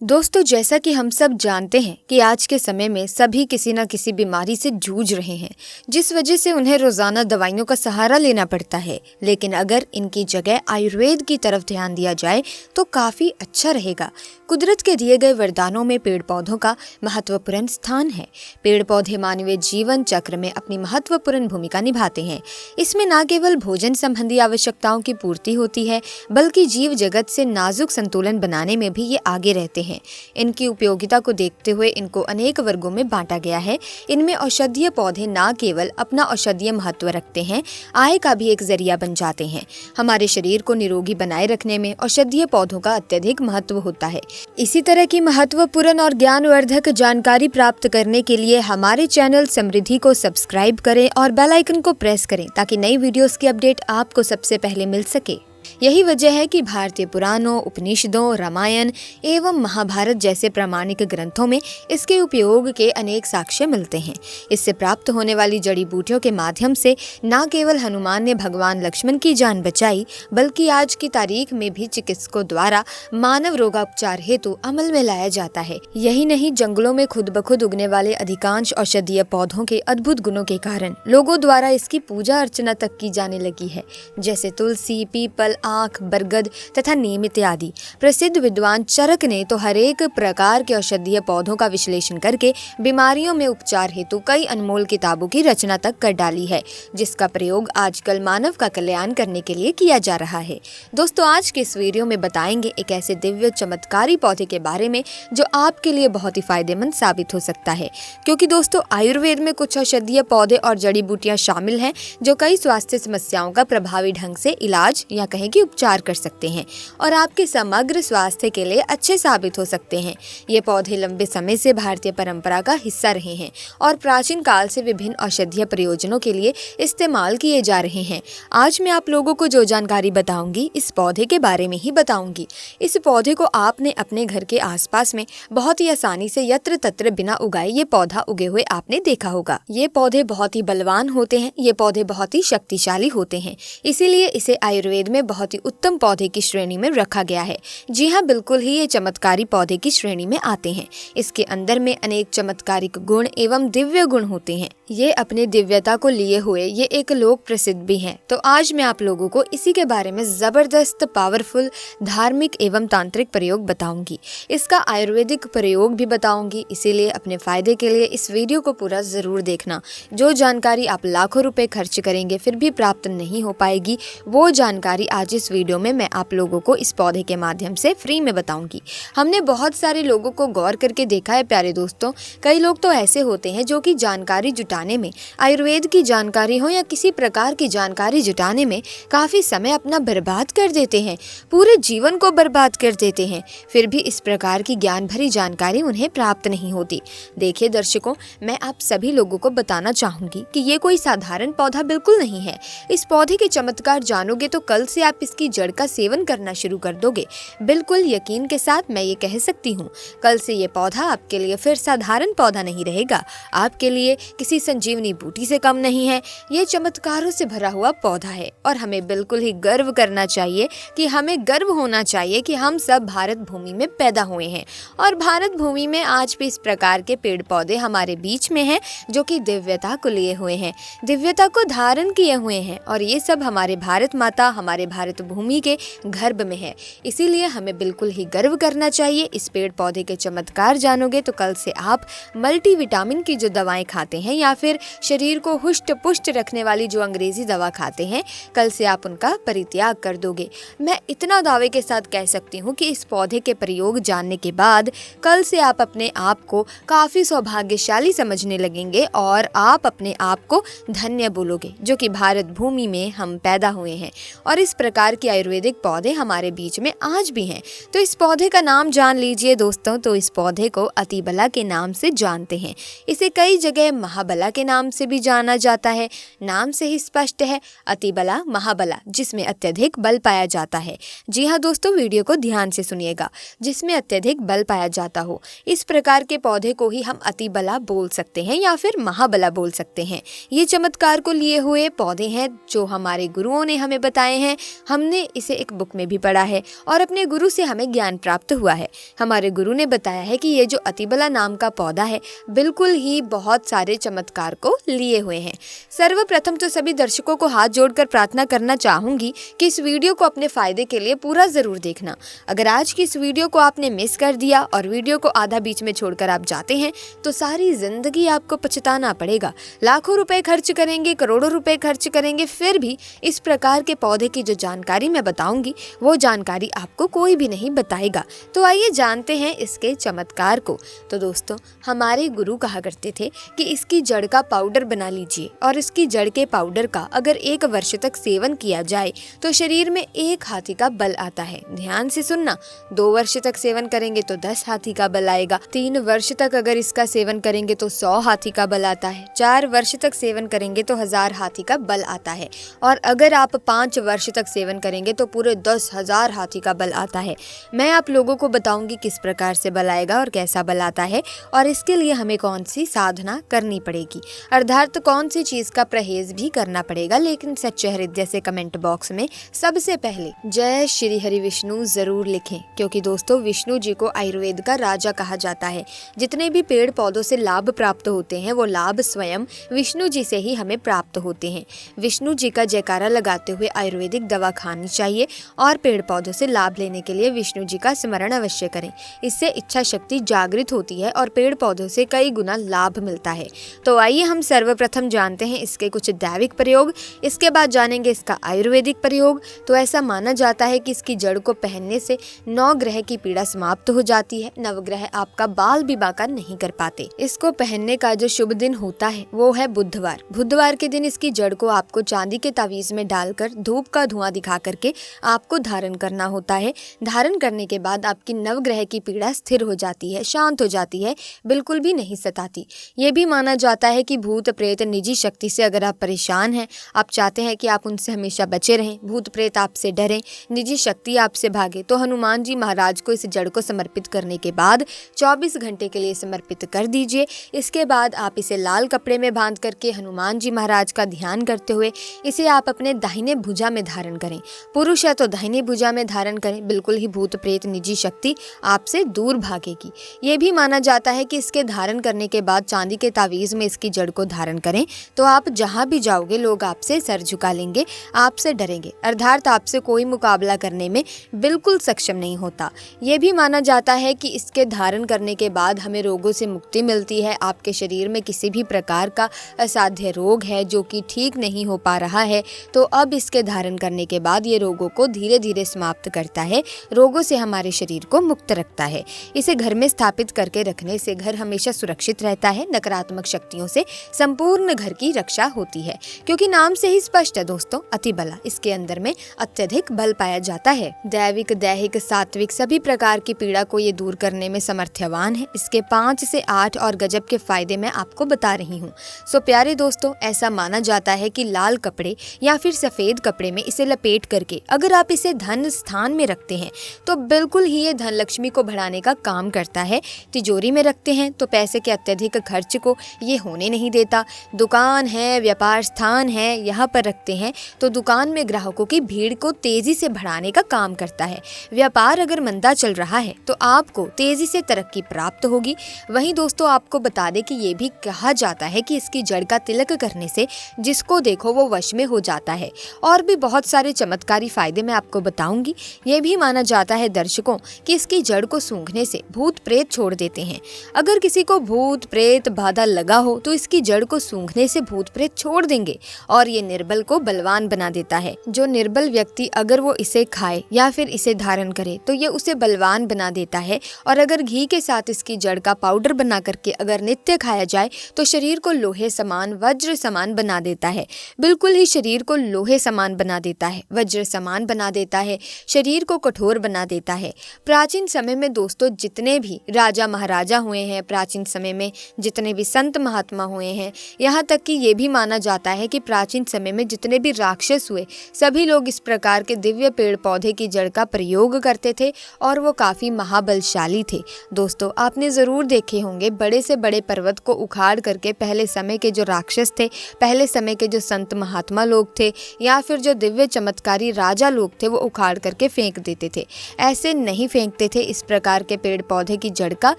दोस्तों, जैसा कि हम सब जानते हैं कि आज के समय में सभी किसी न किसी बीमारी से जूझ रहे हैं, जिस वजह से उन्हें रोजाना दवाइयों का सहारा लेना पड़ता है। लेकिन अगर इनकी जगह आयुर्वेद की तरफ ध्यान दिया जाए तो काफी अच्छा रहेगा। कुदरत के दिए गए वरदानों में पेड़ पौधों का महत्वपूर्ण स्थान है। पेड़ पौधे मानवीय जीवन चक्र में अपनी महत्वपूर्ण भूमिका निभाते हैं। इसमें न केवल भोजन संबंधी आवश्यकताओं की पूर्ति होती है, बल्कि जीव जगत से नाजुक संतुलन बनाने में भी ये आगे रहते हैं। इनकी उपयोगिता को देखते हुए इनको अनेक वर्गों में बांटा गया है। इनमें औषधीय पौधे न केवल अपना औषधीय महत्व रखते हैं, आय का भी एक जरिया बन जाते हैं। हमारे शरीर को निरोगी बनाए रखने में औषधीय पौधों का अत्यधिक महत्व होता है। इसी तरह की महत्वपूर्ण और ज्ञानवर्धक जानकारी प्राप्त करने के लिए हमारे चैनल समृद्धि को सब्सक्राइब करें और बेल आइकन को प्रेस करें ताकि नई वीडियोस की अपडेट आपको सबसे पहले मिल सके। यही वजह है कि भारतीय पुराणों, उपनिषदों, रामायण एवं महाभारत जैसे प्रामाणिक ग्रंथों में इसके उपयोग के अनेक साक्ष्य मिलते हैं। इससे प्राप्त होने वाली जड़ी बूटियों के माध्यम से न केवल हनुमान ने भगवान लक्ष्मण की जान बचाई, बल्कि आज की तारीख में भी चिकित्सकों द्वारा मानव रोगापचार हेतु अमल में लाया जाता है। यही नहीं, जंगलों में खुद ब खुद उगने वाले अधिकांश औषधीय पौधों के अद्भुत गुणों के कारण लोगों द्वारा इसकी पूजा अर्चना तक की जाने लगी है, जैसे तुलसी, पीपल, आख, बरगद तथा नीम इत्यादि। प्रसिद्ध विद्वान चरक ने तो हर एक प्रकार के औषधीय पौधों का विश्लेषण करके बीमारियों में उपचार हेतु कई अनमोल किताबों की रचना तक कर डाली है, जिसका प्रयोग आजकल मानव का कल्याण करने के लिए किया जा रहा है। दोस्तों, आज के इस वीडियो में बताएंगे एक ऐसे दिव्य चमत्कारी पौधे के बारे में जो आपके लिए बहुत ही फायदेमंद साबित हो सकता है, क्योंकि दोस्तों आयुर्वेद में कुछ औषधीय पौधे और जड़ी बूटियां शामिल हैं जो कई स्वास्थ्य समस्याओं का प्रभावी ढंग से इलाज या कहें कि उपचार कर सकते हैं और आपके समग्र स्वास्थ्य के लिए अच्छे साबित हो सकते हैं। ये पौधे लंबे समय से भारतीय परंपरा का हिस्सा रहे हैं और प्राचीन काल से विभिन्न औषधीय प्रयोजनों के लिए इस्तेमाल किए जा रहे हैं। आज मैं आप लोगों को जो जानकारी बताऊंगी इस पौधे के बारे में ही बताऊंगी। इस पौधे को आपने अपने घर के आसपास में बहुत ही आसानी से यत्र तत्र बिना उगाए ये पौधा उगे हुए आपने देखा होगा। ये पौधे बहुत ही बलवान होते हैं, ये पौधे बहुत ही शक्तिशाली होते हैं, इसीलिए इसे आयुर्वेद में बहुत ही उत्तम पौधे की श्रेणी में रखा गया है। जी हाँ, बिल्कुल ही ये चमत्कारी पौधे की श्रेणी में आते हैं। इसके अंदर में अनेक चमत्कारिक गुण एवं दिव्य गुण होते हैं। ये अपने दिव्यता को लिए हुए ये एक लोक प्रसिद्ध भी हैं। तो आज मैं आप लोगों को इसी के बारे में जबरदस्त पावरफुल धार्मिक एवं तांत्रिक प्रयोग बताऊंगी। इसका आयुर्वेदिक प्रयोग भी बताऊंगी, इसीलिए अपने फायदे के लिए इस वीडियो को पूरा जरूर देखना। जो जानकारी आप लाखों रुपए खर्च करेंगे फिर भी प्राप्त नहीं हो पाएगी, वो जानकारी आज इस वीडियो में मैं आप लोगों को इस पौधे के माध्यम से फ्री में बताऊंगी। हमने बहुत सारे लोगों को गौर करके देखा है प्यारे दोस्तों, कई लोग तो ऐसे होते हैं जो कि जानकारी जुटाने में, आयुर्वेद की जानकारी हो या किसी प्रकार की जानकारी जुटाने में काफी समय अपना बर्बाद कर देते हैं, पूरे जीवन को बर्बाद कर देते हैं, फिर भी इस प्रकार की ज्ञान भरी जानकारी उन्हें प्राप्त नहीं होती। देखिए दर्शकों, मैं आप सभी लोगों को बताना चाहूंगी कि ये कोई साधारण पौधा बिल्कुल नहीं है। इस पौधे के चमत्कार जानोगे तो कल से आप इसकी जड़ का सेवन करना शुरू कर दोगे। बिल्कुल यकीन के साथ मैं ये कह सकती हूँ, कल से ये पौधा आपके लिए फिर साधारण पौधा नहीं रहेगा, आपके लिए किसी संजीवनी बूटी से कम नहीं है। ये चमत्कारों से भरा हुआ पौधा है और हमें बिल्कुल ही गर्व करना चाहिए कि हमें गर्व होना चाहिए कि हम सब भारत भूमि में पैदा हुए हैं और भारत भूमि में आज भी इस प्रकार के पेड़ पौधे हमारे बीच में हैं जो कि दिव्यता को लिए हुए हैं, दिव्यता को धारण किए हुए हैं और ये सब हमारे भारत माता, हमारे भारत भूमि के गर्भ में है। इसीलिए हमें बिल्कुल ही गर्व करना चाहिए। इस पेड़ पौधे के चमत्कार जानोगे तो कल से आप मल्टीविटामिन की जो दवाएं खाते हैं या फिर शरीर को हुष्ट पुष्ट रखने वाली जो अंग्रेजी दवा खाते हैं, कल से आप उनका परित्याग कर दोगे। मैं इतना दावे के साथ कह सकती हूँ कि इस पौधे के प्रयोग जानने के बाद कल से आप अपने आप को काफी सौभाग्यशाली समझने लगेंगे और आप अपने आप को धन्य बोलोगे जो कि भारत भूमि में हम पैदा हुए हैं और इस प्रकार की आयुर्वेदिक पौधे हमारे बीच में आज भी हैं। तो इस पौधे का नाम जान लीजिए दोस्तों। तो इस पौधे को अतिबला के नाम से जानते हैं। इसे कई जगह महाबला अतिबला के नाम से भी जाना जाता है। नाम से ही स्पष्ट है, अतिबला महाबला, जिसमें अत्यधिक बल पाया जाता है। जी हाँ दोस्तों, वीडियो को ध्यान से सुनिएगा, जिसमें अत्यधिक बल पाया जाता हो। इस प्रकार के पौधे को ही हम अतिबला बोल सकते हैं या फिर महाबला बोल सकते हैं। ये चमत्कार को लिए हुए पौधे हैं जो हमारे गुरुओं ने हमें बताए हैं। हमने इसे एक बुक में भी पढ़ा है और अपने गुरु से हमें ज्ञान प्राप्त हुआ है। हमारे गुरु ने बताया है कि ये जो अतिबला नाम का पौधा है बिल्कुल ही बहुत सारे चमत्कार को लिए हुए हैं। सर्वप्रथम तो सभी दर्शकों को हाथ जोड़कर प्रार्थना करना चाहूंगी कि इस वीडियो को अपने फायदे के लिए पूरा जरूर देखना। अगर आज की इस वीडियो को आपने मिस कर दिया और वीडियो को आधा बीच में छोड़कर आप जाते हैं तो सारी जिंदगी आपको पछताना पड़ेगा। लाखों रुपए खर्च करेंगे, करोड़ों रुपए खर्च करेंगे, फिर भी इस प्रकार के पौधे की जो जानकारी मैं बताऊंगी वो जानकारी आपको कोई भी नहीं बताएगा। तो आइए जानते हैं इसके चमत्कार को। तो दोस्तों, हमारे गुरु कहा करते थे कि इसकी जड़ का पाउडर बना लीजिए और इसकी जड़ के पाउडर का अगर 1 वर्ष तक सेवन किया जाए तो शरीर में 1 हाथी का बल आता है। ध्यान से सुनना, 2 वर्ष तक सेवन करेंगे तो 10 हाथी का बल आएगा। 3 वर्ष तक अगर इसका सेवन करेंगे तो 100 हाथी का बल आता है। 4 वर्ष तक सेवन करेंगे तो 1000 हाथी का बल आता है। और अगर आप 5 वर्ष तक सेवन करेंगे तो पूरे 10,000 हाथी का बल आता है। मैं आप लोगों को बताऊंगी किस प्रकार से बल आएगा और कैसा बल आता है और इसके लिए हमें कौन सी साधना करनी पड़ेगी, अर्थात कौन सी चीज का परहेज भी करना पड़ेगा। लेकिन सच्चे हृदय से कमेंट बॉक्स में सबसे पहले जय श्री हरि विष्णु जरूर लिखें, क्योंकि दोस्तों विष्णु जी को आयुर्वेद का राजा कहा जाता है। जितने भी पेड़ पौधों से लाभ प्राप्त होते हैं वो लाभ स्वयं विष्णु जी से ही हमें प्राप्त होते हैं। विष्णु जी का जयकारा लगाते हुए आयुर्वेदिक दवा खानी चाहिए और पेड़ पौधों से लाभ लेने के लिए विष्णु जी का स्मरण अवश्य करें। इससे इच्छा शक्ति जागृत होती है और पेड़ पौधों से कई गुना लाभ मिलता है। तो आइए हम सर्वप्रथम जानते हैं इसके कुछ दैविक प्रयोग, इसके बाद जानेंगे इसका आयुर्वेदिक प्रयोग। तो ऐसा माना जाता है कि इसकी जड़ को पहनने से 9 ग्रह की पीड़ा समाप्त हो जाती है। नवग्रह आपका बाल भी बांका नहीं कर पाते। इसको पहनने का जो शुभ दिन होता है वो है बुधवार। बुधवार के दिन इसकी जड़ को आपको चांदी के तावीज में डालकर धूप का धुआं दिखा करके आपको धारण करना होता है। धारण करने के बाद आपकी नवग्रह की पीड़ा स्थिर हो जाती है, शांत हो जाती है, बिल्कुल भी नहीं सताती। ये भी माना जाता है कि भूत प्रेत निजी शक्ति से अगर आप परेशान हैं, आप चाहते हैं कि आप उनसे हमेशा बचे रहें, भूत प्रेत आपसे डरें, निजी शक्ति आपसे भागे, तो हनुमान जी महाराज को इस जड़ को समर्पित करने के बाद 24 घंटे के लिए समर्पित कर दीजिए। इसके बाद आप इसे लाल कपड़े में बांध करके हनुमान जी महाराज का ध्यान करते हुए इसे आप अपने दाहिने भुजा में धारण करें। पुरुष है तो दाहिने भुजा में धारण करें, बिल्कुल ही भूत प्रेत निजी शक्ति आपसे दूर भागेगी। ये भी माना जाता है कि इसके धारण करने के बाद चांदी के तावीज में इसकी जड़ को धारण करें तो आप जहां भी जाओगे लोग आपसे सर झुका लेंगे, आपसे डरेंगे, अर्थात आपसे कोई मुकाबला करने में बिल्कुल सक्षम नहीं होता। ये भी माना जाता है कि इसके धारण करने के बाद हमें रोगों से मुक्ति मिलती है। आपके शरीर में किसी भी प्रकार का असाध्य रोग है जो कि ठीक नहीं हो पा रहा है तो अब इसके धारण करने के बाद ये रोगों को धीरे धीरे समाप्त करता है, रोगों से हमारे शरीर को मुक्त रखता है। इसे घर में स्थापित करके रखने से घर हमेशा सुरक्षित रहता है, नकारात्मक शक्तियों से संपूर्ण घर की रक्षा होती है। क्योंकि नाम से ही स्पष्ट है दोस्तों, अतिबला, इसके अंदर में अत्यधिक बल पाया जाता है। दैविक, दैहिक, सात्विक सभी प्रकार की पीड़ा को ये दूर करने में समर्थ्यवान है। इसके 5 से 8 और गजब के फायदे मैं आपको बता रही हूँ। सो प्यारे दोस्तों, ऐसा माना जाता है कि लाल कपड़े या फिर सफेद कपड़े में इसे लपेट करके अगर आप इसे धन स्थान में रखते हैं तो बिल्कुल ही ये धन लक्ष्मी को बढ़ाने का काम करता है। तिजोरी में रखते हैं तो पैसे के अत्यधिक खर्च को ये होने नहीं देता। दुकान है, व्यापार स्थान है, यहाँ पर रखते हैं तो दुकान में ग्राहकों की भीड़ को तेजी से बढ़ाने का काम करता है। व्यापार अगर मंदा चल रहा है तो आपको तेजी से तरक्की प्राप्त होगी। वहीं दोस्तों, आपको बता दें कि ये भी कहा जाता है कि इसकी जड़ का तिलक करने से जिसको देखो वो वश में हो जाता है। और भी बहुत सारे चमत्कारी फायदे मैं आपको बताऊंगी। ये भी माना जाता है दर्शकों कि इसकी जड़ को सूंघने से भूत प्रेत छोड़ देते हैं। अगर किसी को भूत प्रेत बाधा लगा हो तो इसकी जड़ को सूंघने से भूत प्रेत छोड़ देंगे और ये निर्बल को बलवान बना देता है। जो निर्बल व्यक्ति अगर वो इसे खाए या फिर इसे धारण करे तो ये उसे बलवान बना देता है। और अगर घी के साथ इसकी जड़ का पाउडर बना करके अगर नित्य खाया जाए तो शरीर को लोहे समान, वज्र समान बना देता है। बिल्कुल ही शरीर को लोहे समान बना देता है, वज्र समान बना देता है, शरीर को कठोर बना देता है। प्राचीन समय में दोस्तों जितने भी राजा महाराजा हुए हैं, प्राचीन समय में जितने भी संत महात्मा महात्मा हुए हैं। यहाँ तक कि ये भी माना जाता है कि प्राचीन समय में जितने भी राक्षस हुए सभी लोग इस प्रकार के दिव्य पेड़ पौधे की जड़ का प्रयोग करते थे और वो काफ़ी महाबलशाली थे। दोस्तों, आपने ज़रूर देखे होंगे बड़े से बड़े पर्वत को उखाड़ करके पहले समय के जो राक्षस थे, पहले समय के जो संत महात्मा लोग थे या फिर जो दिव्य चमत्कारी राजा लोग थे वो उखाड़ करके फेंक देते थे। ऐसे नहीं फेंकते थे, इस प्रकार के पेड़ पौधे की जड़ का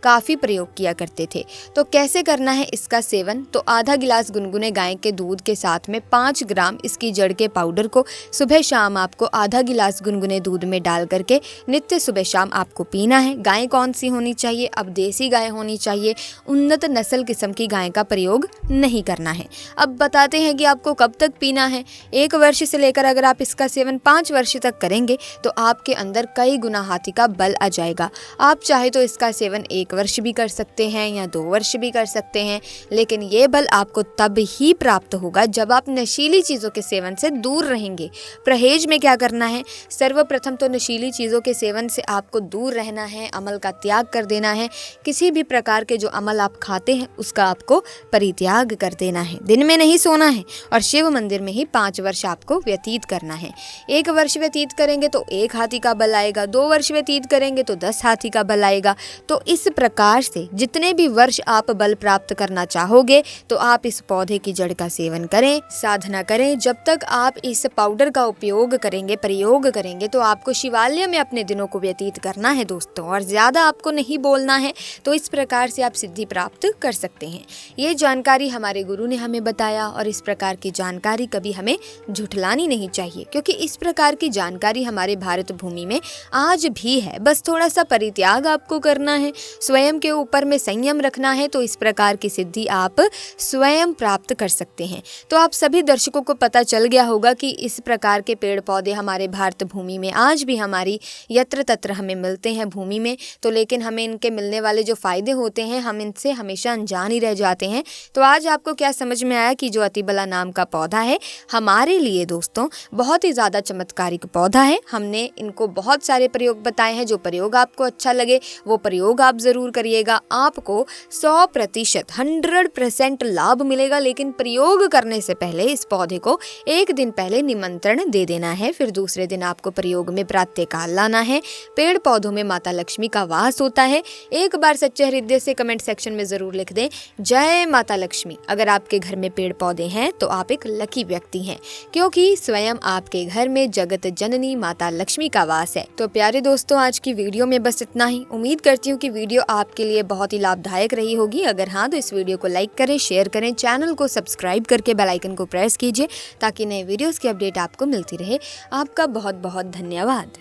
काफ़ी प्रयोग किया करते थे। तो कैसे करना है इसका सेवन? तो आधा गिलास गुनगुने गाय के दूध के साथ में 5 ग्राम इसकी जड़ के पाउडर को सुबह शाम आपको आधा गिलास गुनगुने दूध में डाल करके नित्य सुबह शाम आपको पीना है। गाय कौन सी होनी चाहिए? अब देसी गाय होनी चाहिए, उन्नत नस्ल किस्म की गाय का प्रयोग नहीं करना है। अब बताते हैं कि आपको कब तक पीना है। 1 वर्ष से लेकर अगर आप इसका सेवन 5 वर्ष तक करेंगे तो आपके अंदर कई गुना हाथी का बल आ जाएगा। आप चाहे तो इसका सेवन 1 वर्ष भी कर सकते हैं या 2 वर्ष भी कर सकते हैं, लेकिन ये बल आपको तब ही प्राप्त होगा जब आप नशीली चीज़ों के सेवन से दूर रहेंगे। परहेज में क्या करना है? सर्वप्रथम तो नशीली चीज़ों के सेवन से आपको दूर रहना है, अमल का त्याग कर देना है। किसी भी प्रकार के जो अमल आप खाते हैं उसका आपको परित्याग कर देना है। दिन में नहीं सोना है और शिव मंदिर में ही 5 वर्ष आपको व्यतीत करना है। 1 वर्ष व्यतीत करेंगे तो 1 हाथी का बल आएगा, 2 वर्ष व्यतीत करेंगे तो 10 हाथी का बल आएगा। तो इस प्रकार से जितने भी वर्ष आप बल प्राप्त करना चाहोगे तो आप इस पौधे की जड़ का सेवन करें, साधना करें। जब तक आप इस पाउडर का उपयोग करेंगे, प्रयोग करेंगे, तो आपको शिवालय में अपने दिनों को व्यतीत करना है दोस्तों, और ज़्यादा आपको नहीं बोलना है। तो इस प्रकार से आप सिद्धि प्राप्त कर सकते हैं। ये जानकारी हमारे गुरु ने हमें बताया और इस प्रकार की जानकारी कभी हमें झुठलानी नहीं चाहिए, क्योंकि इस प्रकार की जानकारी हमारे भारत भूमि में आज भी है। बस थोड़ा सा परित्याग आपको करना है, स्वयं के ऊपर में संयम रखना है, तो इस प्रकार की सिद्धि आप स्वयं प्राप्त कर सकते हैं। तो आप सभी दर्शकों को पता चल गया होगा कि इस प्रकार के पेड़ पौधे हमारे भारत भूमि में आज भी हमारी यत्र तत्र हमें मिलते हैं भूमि में। तो लेकिन हमें इनके मिलने वाले जो फ़ायदे होते हैं हम इनसे हमेशा अनजान ही रह जाते हैं। तो आज आपको क्या समझ में आया कि जो अतिबला नाम का पौधा है हमारे लिए दोस्तों बहुत ही ज़्यादा चमत्कारिक पौधा है। हमने इनको बहुत सारे प्रयोग बताए हैं। जो प्रयोग आपको अच्छा लगे वो प्रयोग आप ज़रूर करिएगा। आपको 100% 100% लाभ मिलेगा, लेकिन प्रयोग करने से पहले इस पौधे को 1 दिन पहले निमंत्रण दे देना है। फिर दूसरे दिन आपको प्रयोग में प्रातःकाल लाना है। पेड़ पौधों में माता लक्ष्मी का वास होता है। एक बार सच्चे हृदय से कमेंट सेक्शन में ज़रूर लिख दें, जय माता लक्ष्मी। अगर आपके घर में पेड़ पौधे हैं तो आप एक लकी व्यक्ति हैं, क्योंकि स्वयं आपके घर में जगत जननी माता लक्ष्मी का वास है। तो प्यारे दोस्तों, आज की वीडियो में बस इतना ही। उम्मीद करती हूँ कि वीडियो आपके लिए बहुत ही लाभदायक रही होगी। अगर हाँ तो इस वीडियो को लाइक करें, शेयर करें, चैनल को सब्सक्राइब करके बेल आइकन को प्रेस कीजिए ताकि नए वीडियोस की अपडेट आपको मिलती रहे। आपका बहुत बहुत धन्यवाद।